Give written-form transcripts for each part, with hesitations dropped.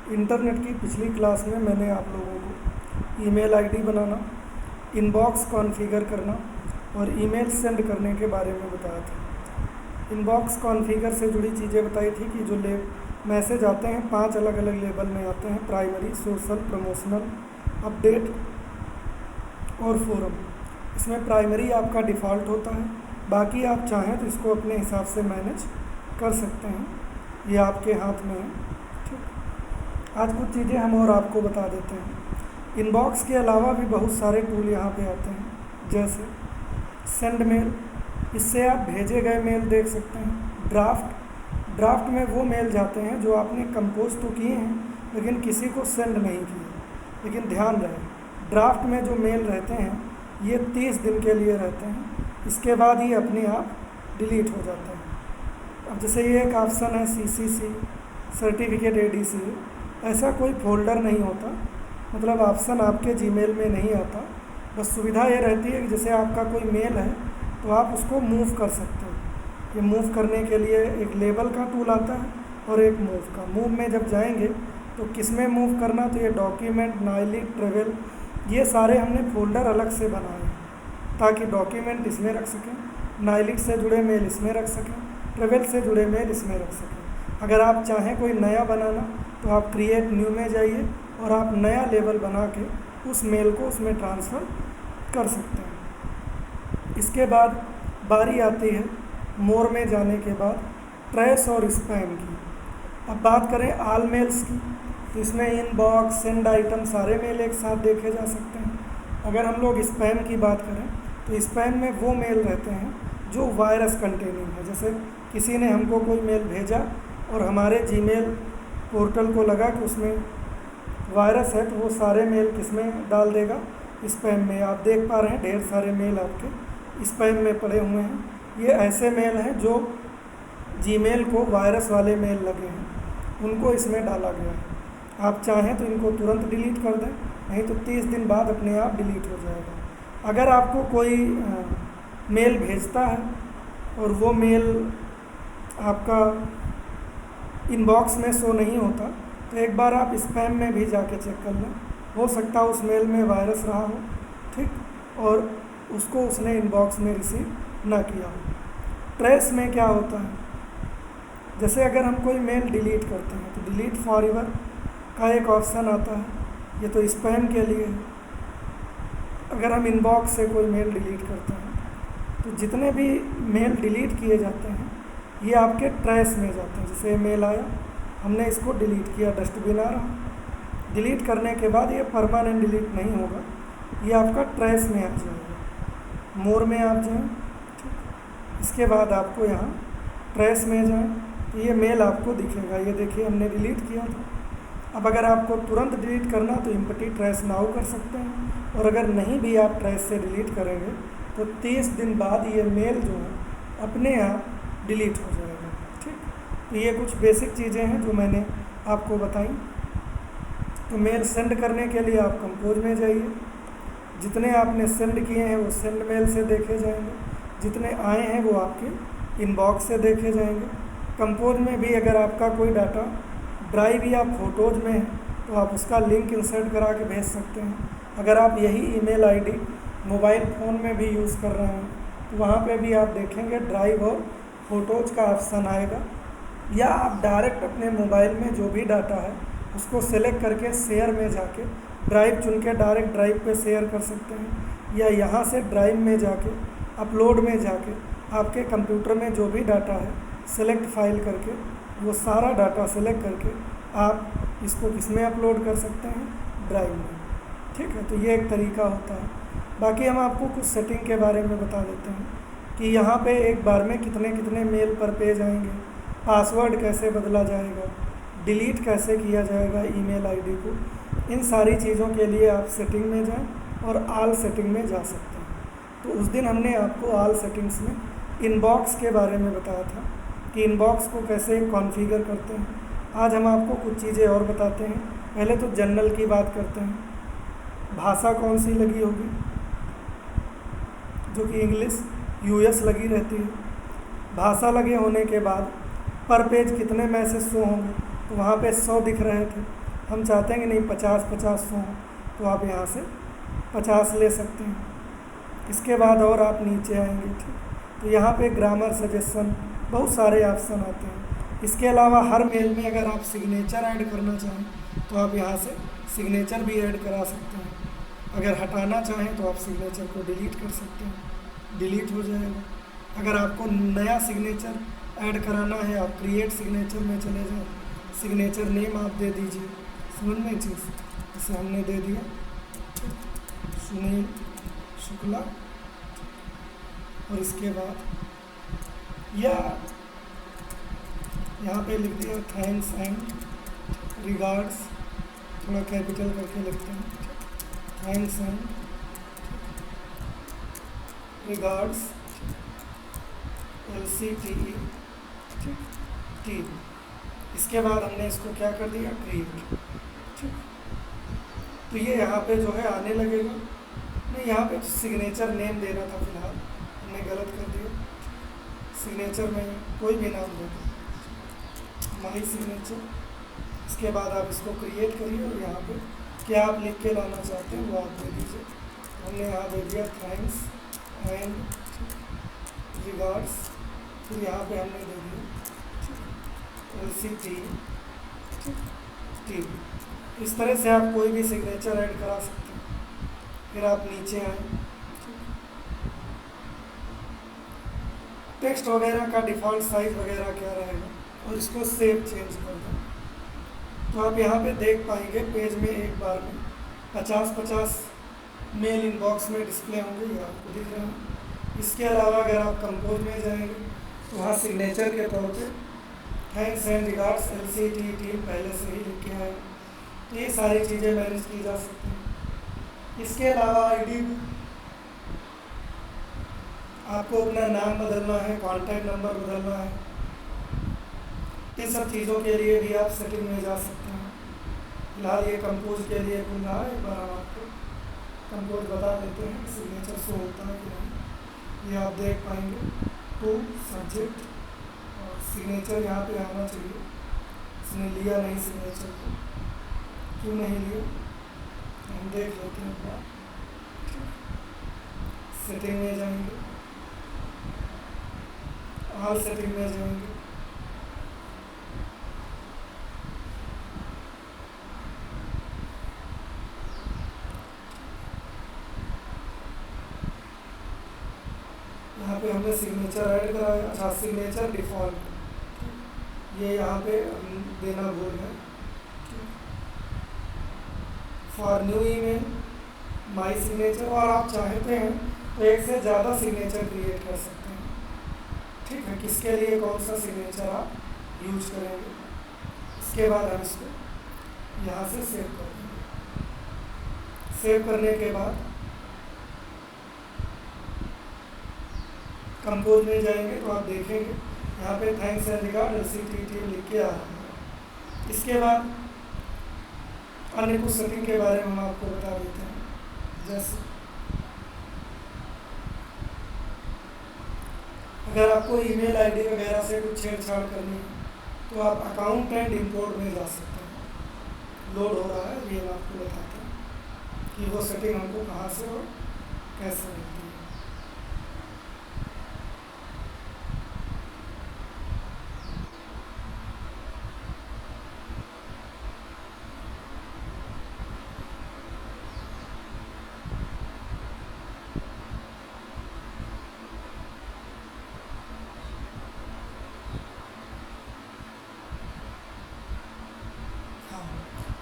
Internet की पिछली class में मैंने आप लोगों को ईमेल आईडी बनाना, इनबॉक्स कॉन्फ़िगर करना और ईमेल सेंड करने के बारे में बताया था। इनबॉक्स कॉन्फ़िगर से जुड़ी चीज़ें बताई थी कि जो मैसेज आते हैं 5 अलग अलग लेवल में आते हैं: प्राइमरी, सोशल, प्रमोशनल, अपडेट और फोरम। इसमें प्राइमरी आपका डिफ़ॉल्ट होता है, बाकी आप चाहें तो इसको अपने हिसाब से मैनेज कर सकते हैं, ये आपके हाथ में है। ठीक, आज कुछ चीज़ें हम और आपको बता देते हैं। इनबॉक्स के अलावा भी बहुत सारे टूल यहाँ पे आते हैं, जैसे सेंड मेल, इससे आप भेजे गए मेल देख सकते हैं। ड्राफ्ट में वो मेल जाते हैं जो आपने कंपोज तो किए हैं लेकिन किसी को सेंड नहीं किए। लेकिन ध्यान रहे, ड्राफ्ट में जो मेल रहते हैं ये 30 दिन के लिए रहते हैं, इसके बाद ये अपने आप डिलीट हो जाते हैं। अब जैसे ये एक ऑप्शन है CCC, सर्टिफिकेट ADC, ऐसा कोई फोल्डर नहीं होता, मतलब ऑप्शन आपके जीमेल में नहीं आता। बस सुविधा ये रहती है कि जैसे आपका कोई मेल है तो आप उसको मूव कर सकते हो। ये मूव करने के लिए एक लेबल का टूल आता है और एक मूव का। मूव में जब जाएंगे तो किस में मूव करना, तो ये डॉक्यूमेंट, नाइलिट, ट्रेवल, ये सारे हमने फोल्डर अलग से बनाए हैं ताकि डॉक्यूमेंट इसमें रख सकें, नाइलिट से जुड़े मेल इसमें रख सकें, ट्रेवल से जुड़े मेल इसमें रख सकें। अगर आप चाहें कोई नया बनाना तो आप क्रिएट न्यू में जाइए और आप नया लेबल बना के उस मेल को उसमें ट्रांसफ़र कर सकते हैं। इसके बाद बारी आती है मोर में जाने के बाद ट्रैश और स्पैम की। अब बात करें ऑल मेल्स की, तो इसमें इनबॉक्स, सेंड आइटम, सारे मेल एक साथ देखे जा सकते हैं। अगर हम लोग स्पैम की बात करें तो स्पैम में वो मेल रहते हैं जो वायरस कंटेनिंग है। जैसे किसी ने हमको कोई मेल भेजा और हमारे जीमेल पोर्टल को लगा कि उसमें वायरस है, तो वो सारे मेल किस में डाल देगा, स्पैम में। आप देख पा रहे हैं ढेर सारे मेल आपके स्पैम में पड़े हुए हैं। ये ऐसे मेल हैं जो जीमेल को वायरस वाले मेल लगे हैं, उनको इसमें डाला गया है। आप चाहें तो इनको तुरंत डिलीट कर दें, नहीं तो 30 दिन बाद अपने आप डिलीट हो जाएगा। अगर आपको कोई मेल भेजता है और वो मेल आपका इनबॉक्स में शो नहीं होता तो एक बार आप स्पैम में भी जाके चेक कर लें, हो सकता है उस मेल में वायरस रहा हो, ठीक, और उसको उसने इनबॉक्स में रिसीव ना किया हो। ट्रेस में क्या होता है, जैसे अगर हम कोई मेल डिलीट करते हैं तो डिलीट फॉरएवर का एक ऑप्शन आता है, ये तो स्पैम के लिए है। अगर हम इनबॉक्स से कोई मेल डिलीट करते हैं तो जितने भी मेल डिलीट किए जाते हैं ये आपके ट्रैश में जाते हैं। जैसे मेल आया, हमने इसको डिलीट किया, डस्टबिन आ रहा, डिलीट करने के बाद ये परमानेंट डिलीट नहीं होगा, ये आपका ट्रैश में आ जाएगा। मोर में आप जाएं, ठीक, इसके बाद आपको यहाँ ट्रैश में जाएं तो ये मेल आपको दिखेगा, ये देखिए हमने डिलीट किया था। अब अगर आपको तुरंत डिलीट करना तो एम्प्टी ट्रैश नाउ कर सकते हैं, और अगर नहीं भी आप ट्रैश से डिलीट करेंगे तो 30 दिन बाद ये मेल जो है अपने आप डिलीट हो जाएगा। ठीक, तो ये कुछ बेसिक चीज़ें हैं जो मैंने आपको बताई। तो मेल सेंड करने के लिए आप कंपोज में जाइए, जितने आपने सेंड किए हैं वो सेंड मेल से देखे जाएंगे, जितने आए हैं वो आपके इनबॉक्स से देखे जाएंगे। कंपोज में भी अगर आपका कोई डाटा ड्राइव या फोटोज़ में है तो आप उसका लिंक इंसर्ट करा के भेज सकते हैं। अगर आप यही ईमेल आईडी मोबाइल फ़ोन में भी यूज़ कर रहे हैं तो वहाँ पे भी आप देखेंगे ड्राइव और फोटोज़ का ऑप्शन आएगा, या आप डायरेक्ट अपने मोबाइल में जो भी डाटा है उसको सेलेक्ट करके शेयर में जाके ड्राइव चुन के डायरेक्ट ड्राइव पे शेयर कर सकते हैं, या यहाँ से ड्राइव में जाके अपलोड में जाके आपके कंप्यूटर में जो भी डाटा है सेलेक्ट फाइल करके वो सारा डाटा सेलेक्ट करके आप इसको किस में अपलोड कर सकते हैं, ड्राइव में। ठीक है, तो ये एक तरीका होता है। बाकी हम आपको कुछ सेटिंग के बारे में बता देते हैं कि यहाँ पे एक बार में कितने कितने मेल पर पेज आएंगे, पासवर्ड कैसे बदला जाएगा, डिलीट कैसे किया जाएगा ईमेल आईडी को। इन सारी चीज़ों के लिए आप सेटिंग में जाएं और ऑल सेटिंग में जा सकते हैं। तो उस दिन हमने आपको ऑल सेटिंग्स में इनबॉक्स के बारे में बताया था कि इनबॉक्स को कैसे कॉन्फ़िगर करते हैं। आज हम आपको कुछ चीज़ें और बताते हैं। पहले तो जनरल की बात करते हैं। भाषा कौन सी लगी होगी, जो कि इंग्लिश US लगी रहती है। भाषा लगे होने के बाद पर पेज कितने मैसेज शो होंगे, तो वहाँ पे 100 दिख रहे थे, हम चाहते हैं कि नहीं 50-50 हो, तो आप यहाँ से 50 ले सकते हैं। इसके बाद और आप नीचे आएंगे, ठीक, तो यहाँ पे ग्रामर सजेशन बहुत सारे ऑप्शन आते हैं। इसके अलावा हर मेल में अगर आप सिग्नेचर ऐड करना चाहें तो आप यहाँ से सिग्नेचर भी ऐड करा सकते हैं। अगर हटाना चाहें तो आप सिग्नेचर को डिलीट कर सकते हैं, डिलीट हो जाएगा। अगर आपको नया सिग्नेचर ऐड कराना है, आप क्रिएट सिग्नेचर में चले जाएं, सिग्नेचर नेम आप दे दीजिए, समझ में चीज़, इसे हमने दे दिया सुनील शुक्ला, और इसके बाद या यहाँ पे लिख दिया थैंक्स एंड रिगार्ड्स, थोड़ा कैपिटल करके लिखते हैं, थैंक्स एंड रिगार्ड्स LCTE, ठीक। इसके बाद हमने इसको क्या कर दिया, क्रिएट, ठीक। तो ये यहाँ पे जो है आने लगेगा। नहीं, यहाँ पे सिग्नेचर नेम देना था, फिलहाल हमने गलत कर दिया। सिग्नेचर में कोई भी नाम दे दो, माई सिग्नेचर। इसके बाद आप इसको क्रिएट करिए और यहाँ पे क्या आप लिख के लाना चाहते हैं वो आप दे दीजिए। हमने यहाँ दे दिया थैंक्स एंड रिगार्ड्स, फिर यहाँ पे हमने दे दिया LCTE, ठीक। इस तरह से आप कोई भी सिग्नेचर ऐड करा सकते हैं। फिर आप नीचे आए, टेक्स्ट वगैरह का डिफ़ॉल्ट साइज वगैरह क्या रहेगा, और इसको सेव चेंज कर दें। तो आप यहाँ पे देख पाएंगे पेज में एक बार में 50-50 मेल इनबॉक्स में डिस्प्ले होंगे, ये आपको दिख रहा है। इसके अलावा अगर आप कंपोज में जाएंगे तो वहाँ सिग्नेचर के तौर पे thanks and regards LCTE team पहले से ही लिख के आए। तो ये सारी चीज़ें मैनेज की जा सकती हैं। इसके अलावा ID, आपको अपना नाम बदलना है, कॉन्टैक्ट नंबर बदलना है, इन सब चीज़ों के लिए भी आप सेटिंग में जा सकते हैं। फिलहाल ये कंपोज के लिए खुल रहा है, एक बार हम आपको कंपोज बता देते हैं, सिग्नेचर शो होता है कि नहीं, ये आप देख पाएंगे। टू सब्जेक्ट और सिग्नेचर यहाँ पे आना चाहिए। इसने लिया नहीं सिग्नेचर को, क्यों नहीं लिया हम देख लेते हैं एक बार। सेटिंग में जाएंगे, ऑल सेटिंग में जाएंगे, यहाँ पे हमने सिग्नेचर ऐड कराया। अच्छा, सिग्नेचर डिफ़ॉल्ट, ये यहाँ पे हम देना भूल गए। For new email my signature, और आप चाहते हैं तो एक से ज़्यादा सिग्नेचर क्रिएट कर सकते हैं, ठीक है। किसके लिए कौन सा सिग्नेचर आप यूज करेंगे। इसके बाद हम इसको यहाँ से सेव कर देंगे। सेव करने के बाद कंपोज में जाएंगे तो आप देखेंगे यहाँ पे थैंक्स एंड रिगार्ड LCTE लिख के आ रहा है। इसके बाद अन्य कुछ सेटिंग के बारे में हम आपको बता देते हैं। जैसे अगर आपको ईमेल आईडी वगैरह से कुछ छेड़छाड़ करनी है तो आप अकाउंट एंड इंपोर्ट में जा सकते हैं। लोड हो रहा है, ये मैं आपको बताता हूँ कि वो सेटिंग हमको कहाँ से और कैसे मिलती है।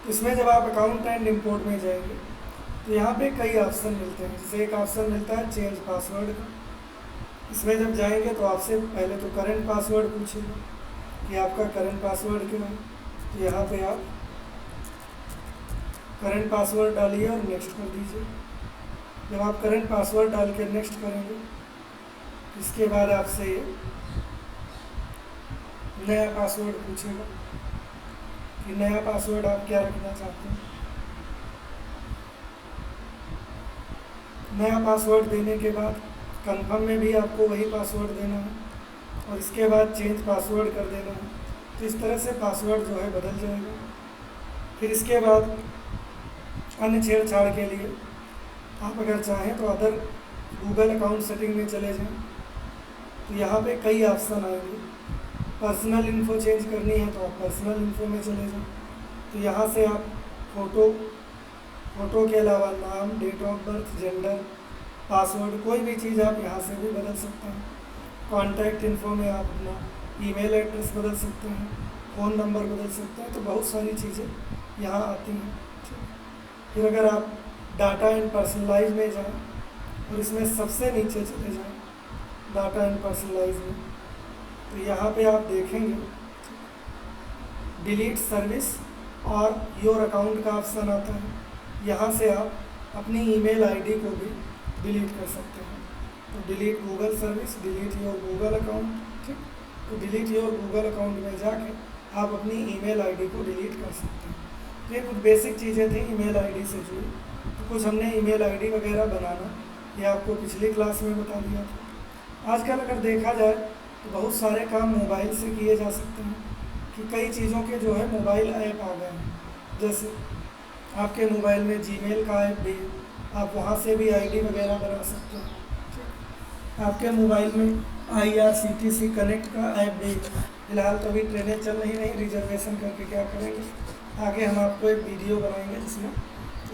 इसमें जब आप अकाउंट एंड इंपोर्ट में जाएंगे तो यहाँ पे कई ऑप्शन मिलते हैं। जैसे एक ऑप्शन मिलता है चेंज पासवर्ड का। इसमें जब जाएंगे तो आपसे पहले तो करंट पासवर्ड पूछेगा कि आपका करंट पासवर्ड क्या है। तो यहाँ पे आप करंट पासवर्ड डालिए और नेक्स्ट कर दीजिए। जब आप करंट पासवर्ड डाल के नेक्स्ट करेंगे इसके बाद आपसे ये नया पासवर्ड पूछेगा कि नया पासवर्ड आप क्या रखना चाहते हैं। नया पासवर्ड देने के बाद कंफर्म में भी आपको वही पासवर्ड देना है और इसके बाद चेंज पासवर्ड कर देना है। तो इस तरह से पासवर्ड जो है बदल जाएगा। फिर इसके बाद अन्य छेड़छाड़ के लिए आप अगर चाहें तो अदर गूगल अकाउंट सेटिंग में चले जाएं, तो यहाँ पे कई ऑप्शन आएंगे। पर्सनल इन्फो चेंज करनी है तो आप पर्सनल इन्फो में चले जाएं, तो यहाँ से आप फ़ोटो के अलावा नाम, date of birth, gender, password, कोई भी चीज़ आप यहाँ से भी बदल सकते हैं। कॉन्टैक्ट इन्फो में आप अपना ईमेल एड्रेस बदल सकते हैं, फ़ोन नंबर बदल सकते हैं, तो बहुत सारी चीज़ें यहाँ आती हैं। फिर अगर आप डाटा एंड पर्सनलाइज में जाएं और इसमें सबसे नीचे चले जाएं डाटा एंड पर्सनलाइज में, तो यहाँ पे आप देखेंगे डिलीट सर्विस और योर अकाउंट का ऑप्शन आता है। यहाँ से आप अपनी ईमेल आईडी को भी डिलीट कर सकते हैं। तो delete Google service, delete your Google account, ठीक। तो डिलीट योर गूगल अकाउंट में जाके आप अपनी ईमेल आईडी को डिलीट कर सकते हैं। तो ये कुछ बेसिक चीज़ें थी ईमेल आईडी से जुड़ी। तो कुछ हमने ईमेल आईडी वगैरह बनाना ये आपको पिछली क्लास में बता दिया था। आजकल अगर देखा जाए तो बहुत सारे काम मोबाइल से किए जा सकते हैं, कि कई चीज़ों के जो है मोबाइल ऐप आ गए हैं। जैसे आपके मोबाइल में जीमेल का ऐप भी है, आप वहाँ से भी आईडी वगैरह बना सकते हैं। आपके मोबाइल में IRCTC कनेक्ट का ऐप भी है। फिलहाल तो अभी ट्रेनें चल नहीं, रिजर्वेशन करके क्या करेंगे, आगे हम आपको एक वीडियो बनाएंगे जिसमें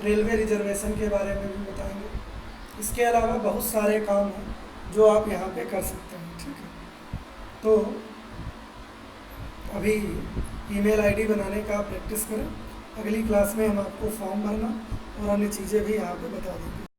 रेलवे रिजर्वेशन के बारे में भी बताएंगे। इसके अलावा बहुत सारे काम हैं जो आप यहाँ पे कर सकते हैं, ठीक है। तो अभी ईमेल आईडी बनाने का प्रैक्टिस करें। अगली क्लास में हम आपको फॉर्म भरना और अन्य चीज़ें भी यहाँ पे बता देंगे।